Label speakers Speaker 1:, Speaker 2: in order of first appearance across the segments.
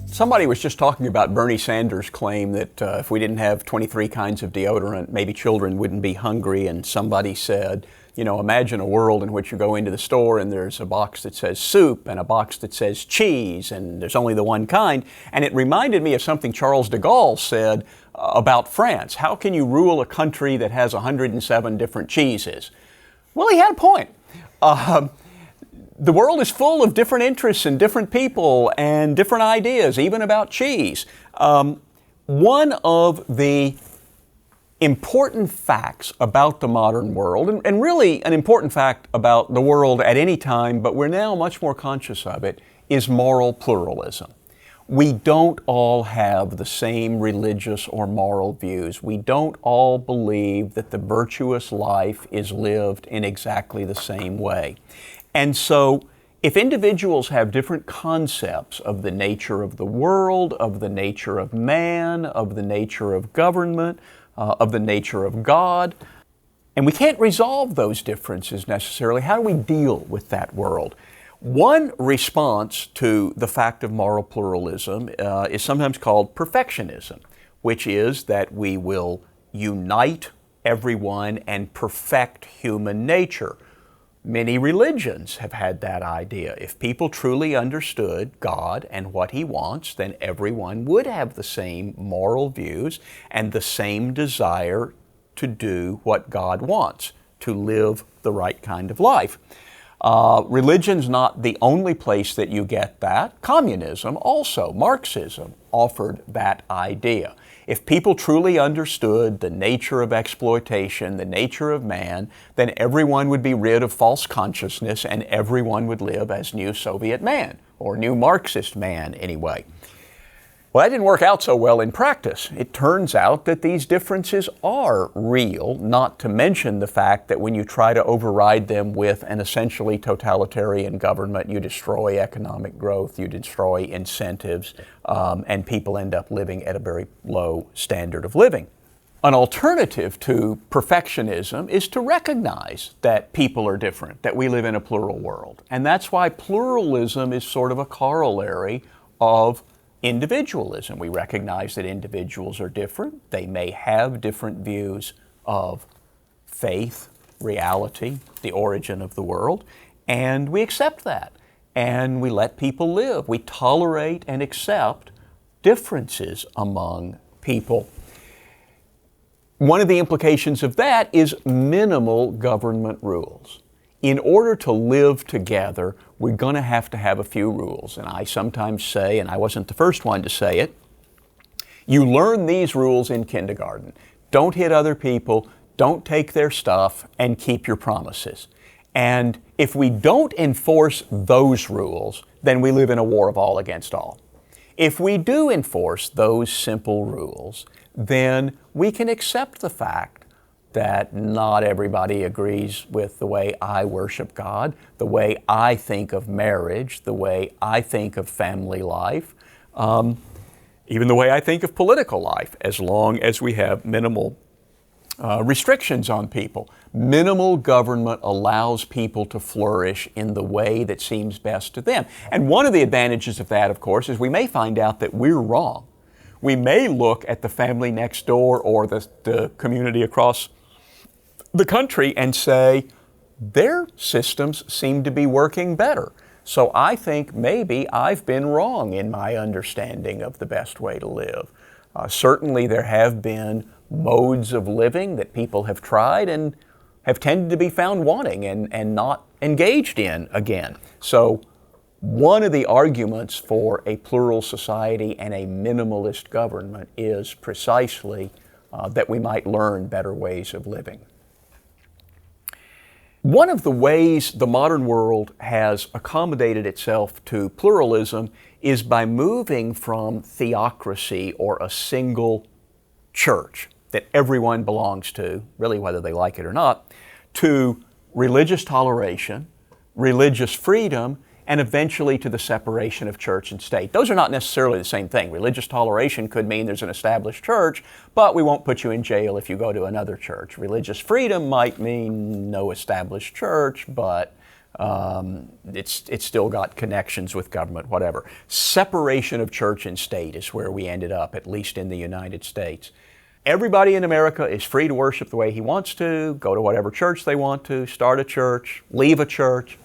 Speaker 1: Somebody was just talking about Bernie Sanders' claim that if we didn't have 23 kinds of deodorant, maybe children wouldn't be hungry. And somebody said, imagine a world in which you go into the store and there's a box that says soup and a box that says cheese, and there's only the one kind. And it reminded me of something Charles de Gaulle said about France. How can you rule a country that has 107 different cheeses? Well, he had a point. The world is full of different interests and different people and different ideas, even about cheese. One of the important facts about the modern world, and really an important fact about the world at any time, but we're now much more conscious of it, is moral pluralism. We don't all have the same religious or moral views. We don't all believe that the virtuous life is lived in exactly the same way. And so, if individuals have different concepts of the nature of the world, of the nature of man, of the nature of government, of the nature of God, and we can't resolve those differences necessarily, how do we deal with that world? One response to the fact of moral pluralism is sometimes called perfectionism, which is that we will unite everyone and perfect human nature. Many religions have had that idea. If people truly understood God and what He wants, then everyone would have the same moral views and the same desire to do what God wants, to live the right kind of life. Religion's not the only place that you get that. Communism also, Marxism, offered that idea. If people truly understood the nature of exploitation, the nature of man, then everyone would be rid of false consciousness and everyone would live as new Soviet man, or new Marxist man anyway. Well, that didn't work out so well in practice. It turns out that these differences are real, not to mention the fact that when you try to override them with an essentially totalitarian government, you destroy economic growth, you destroy incentives, and people end up living at a very low standard of living. An alternative to perfectionism is to recognize that people are different, that we live in a plural world. And that's why pluralism is sort of a corollary of individualism. We recognize that individuals are different. They may have different views of faith, reality, the origin of the world, and we accept that. And we let people live. We tolerate and accept differences among people. One of the implications of that is minimal government rules. In order to live together, we're going to have a few rules. And I sometimes say, and I wasn't the first one to say it, you learn these rules in kindergarten. Don't hit other people, don't take their stuff, and keep your promises. And if we don't enforce those rules, then we live in a war of all against all. If we do enforce those simple rules, then we can accept the fact that not everybody agrees with the way I worship God, the way I think of marriage, the way I think of family life, even the way I think of political life, as long as we have minimal restrictions on people. Minimal government allows people to flourish in the way that seems best to them. And one of the advantages of that, of course, is we may find out that we're wrong. We may look at the family next door or the community across the country and say, their systems seem to be working better. So I think maybe I've been wrong in my understanding of the best way to live. Certainly there have been modes of living that people have tried and have tended to be found wanting and not engaged in again. So one of the arguments for a plural society and a minimalist government is precisely that we might learn better ways of living. One of the ways the modern world has accommodated itself to pluralism is by moving from theocracy, or a single church that everyone belongs to, really whether they like it or not, to religious toleration, religious freedom, and eventually to the separation of church and state. Those are not necessarily the same thing. Religious toleration could mean there's an established church, but we won't put you in jail if you go to another church. Religious freedom might mean no established church, but It's still got connections with government, whatever. Separation of church and state is where we ended up, at least in the United States. Everybody in America is free to worship the way he wants to, go to whatever church they want to, start a church, leave a church.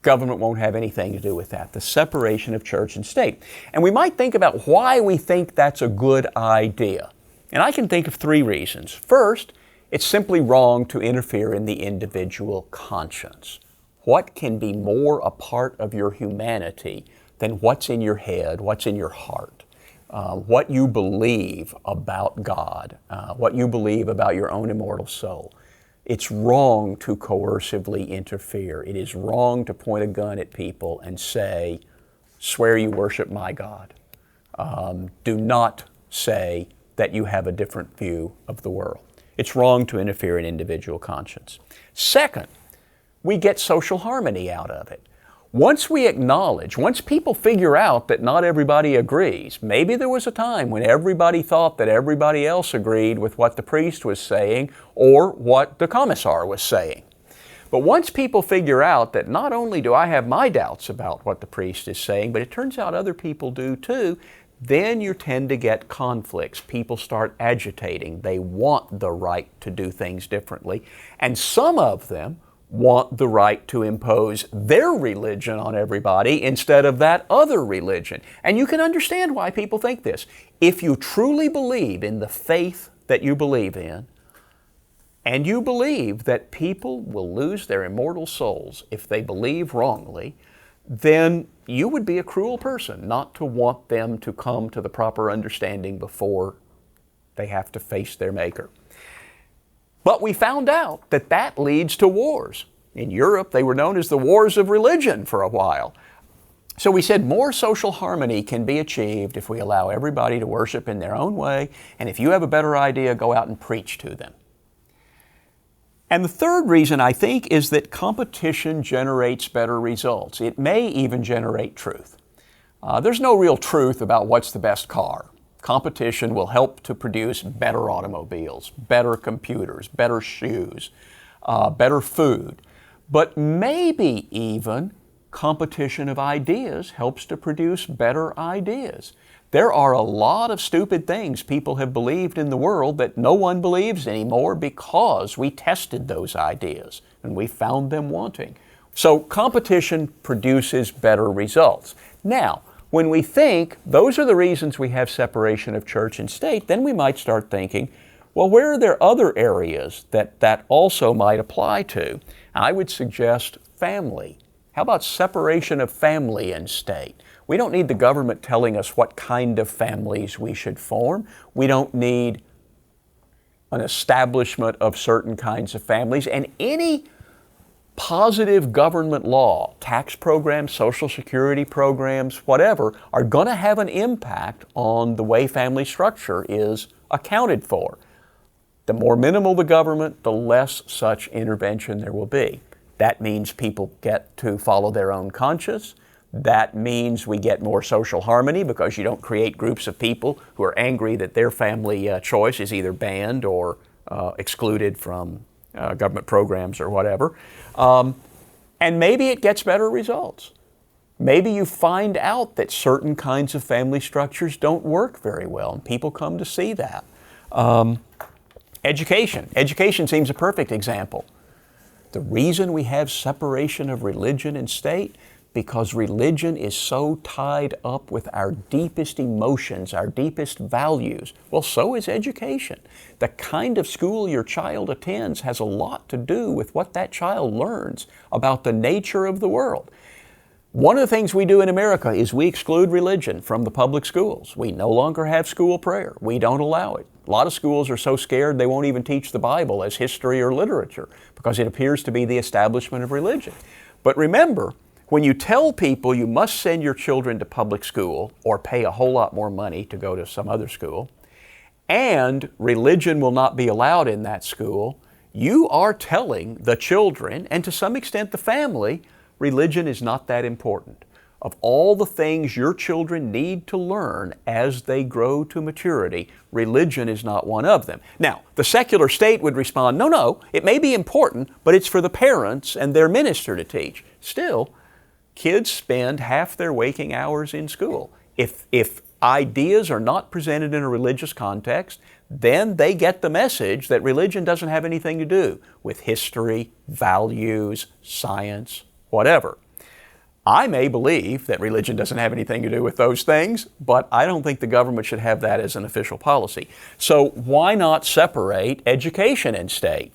Speaker 1: Government won't have anything to do with that, the separation of church and state. And we might think about why we think that's a good idea. And I can think of 3 reasons. First, it's simply wrong to interfere in the individual conscience. What can be more a part of your humanity than what's in your head, what's in your heart? What you believe about God, what you believe about your own immortal soul. It's wrong to coercively interfere. It is wrong to point a gun at people and say, swear you worship my God. Do not say that you have a different view of the world. It's wrong to interfere in individual conscience. Second, we get social harmony out of it. Once people figure out that not everybody agrees, maybe there was a time when everybody thought that everybody else agreed with what the priest was saying or what the commissar was saying. But once people figure out that not only do I have my doubts about what the priest is saying, but it turns out other people do too, then you tend to get conflicts. People start agitating. They want the right to do things differently. And some of them want the right to impose their religion on everybody instead of that other religion. And you can understand why people think this. If you truly believe in the faith that you believe in, and you believe that people will lose their immortal souls if they believe wrongly, then you would be a cruel person not to want them to come to the proper understanding before they have to face their Maker. But we found out that that leads to wars. In Europe, they were known as the wars of religion for a while. So we said more social harmony can be achieved if we allow everybody to worship in their own way, and if you have a better idea, go out and preach to them. And the third reason, I think, is that competition generates better results. It may even generate truth. There's no real truth about what's the best car. Competition will help to produce better automobiles, better computers, better shoes, better food. But maybe even competition of ideas helps to produce better ideas. There are a lot of stupid things people have believed in the world that no one believes anymore because we tested those ideas and we found them wanting. So competition produces better results. Now, when we think those are the reasons we have separation of church and state, then we might start thinking, well, where are there other areas that also might apply to? I would suggest family. How about separation of family and state? We don't need the government telling us what kind of families we should form. We don't need an establishment of certain kinds of families. And any positive government law, tax programs, Social Security programs, whatever, are going to have an impact on the way family structure is accounted for. The more minimal the government, the less such intervention there will be. That means people get to follow their own conscience. That means we get more social harmony because you don't create groups of people who are angry that their family choice is either banned or excluded from government programs or whatever. And maybe it gets better results. Maybe you find out that certain kinds of family structures don't work very well, and people come to see that. Education. Education seems a perfect example. The reason we have separation of religion and state, because religion is so tied up with our deepest emotions, our deepest values. Well, so is education. The kind of school your child attends has a lot to do with what that child learns about the nature of the world. One of the things we do in America is we exclude religion from the public schools. We no longer have school prayer. We don't allow it. A lot of schools are so scared they won't even teach the Bible as history or literature because it appears to be the establishment of religion. But remember, when you tell people you must send your children to public school or pay a whole lot more money to go to some other school, and religion will not be allowed in that school, you are telling the children, and to some extent the family, religion is not that important. of all the things your children need to learn as they grow to maturity, religion is not one of them. Now, the secular state would respond, no, it may be important, but it's for the parents and their minister to teach. Still, kids spend half their waking hours in school. If ideas are not presented in a religious context, then they get the message that religion doesn't have anything to do with history, values, science, whatever. I may believe that religion doesn't have anything to do with those things, but I don't think the government should have that as an official policy. So why not separate education and state?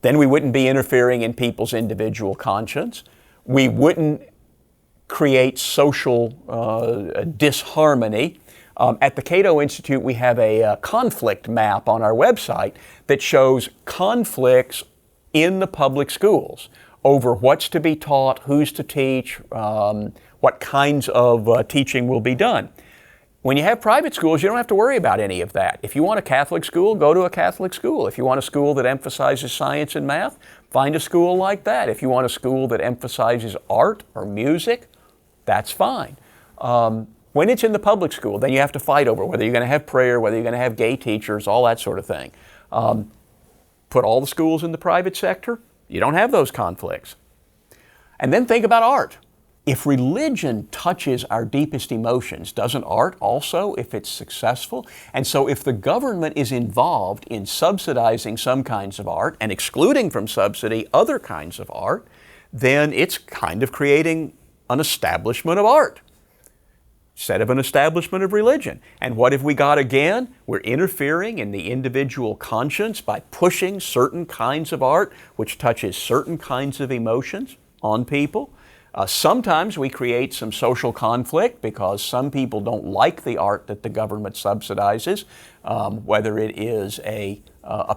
Speaker 1: Then we wouldn't be interfering in people's individual conscience. We wouldn't create social disharmony. At the Cato Institute, we have a conflict map on our website that shows conflicts in the public schools over what's to be taught, who's to teach, what kinds of teaching will be done. When you have private schools, you don't have to worry about any of that. If you want a Catholic school, go to a Catholic school. If you want a school that emphasizes science and math, find a school like that. If you want a school that emphasizes art or music, that's fine. When it's in the public school, then you have to fight over whether you're going to have prayer, whether you're going to have gay teachers, all that sort of thing. Put all the schools in the private sector, you don't have those conflicts. And then think about art. If religion touches our deepest emotions, doesn't art also if it's successful? And so if the government is involved in subsidizing some kinds of art and excluding from subsidy other kinds of art, then it's kind of creating an establishment of art instead of an establishment of religion. And what have we got again? We're interfering in the individual conscience by pushing certain kinds of art which touches certain kinds of emotions on people. Sometimes we create some social conflict because some people don't like the art that the government subsidizes, whether it is a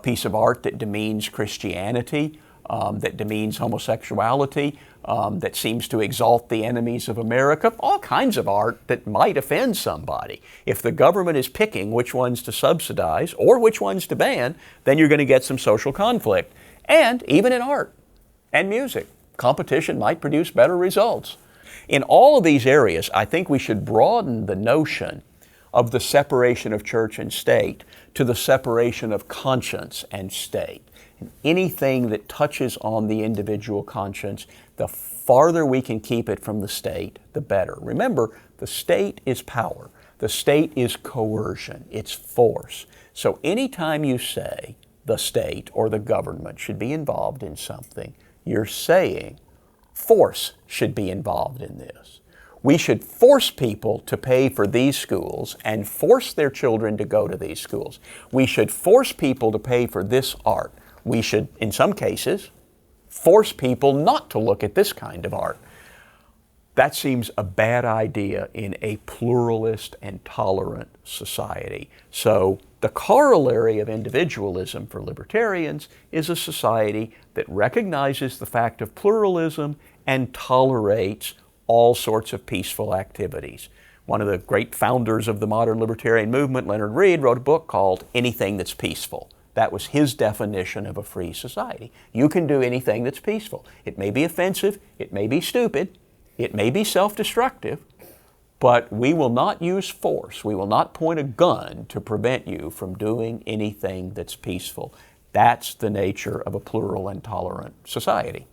Speaker 1: piece of art that demeans Christianity, that demeans homosexuality, that seems to exalt the enemies of America, all kinds of art that might offend somebody. If the government is picking which ones to subsidize or which ones to ban, then you're going to get some social conflict. And even in art and music, competition might produce better results. In all of these areas, I think we should broaden the notion of the separation of church and state to the separation of conscience and state. And anything that touches on the individual conscience, the farther we can keep it from the state, the better. Remember, the state is power. The state is coercion. It's force. So anytime you say the state or the government should be involved in something, you're saying force should be involved in this. We should force people to pay for these schools and force their children to go to these schools. We should force people to pay for this art. We should, in some cases, force people not to look at this kind of art. That seems a bad idea in a pluralist and tolerant society. So the corollary of individualism for libertarians is a society that recognizes the fact of pluralism and tolerates all sorts of peaceful activities. One of the great founders of the modern libertarian movement, Leonard Read, wrote a book called Anything That's Peaceful. That was his definition of a free society. You can do anything that's peaceful. It may be offensive, it may be stupid, it may be self-destructive, but we will not use force. We will not point a gun to prevent you from doing anything that's peaceful. That's the nature of a plural and tolerant society.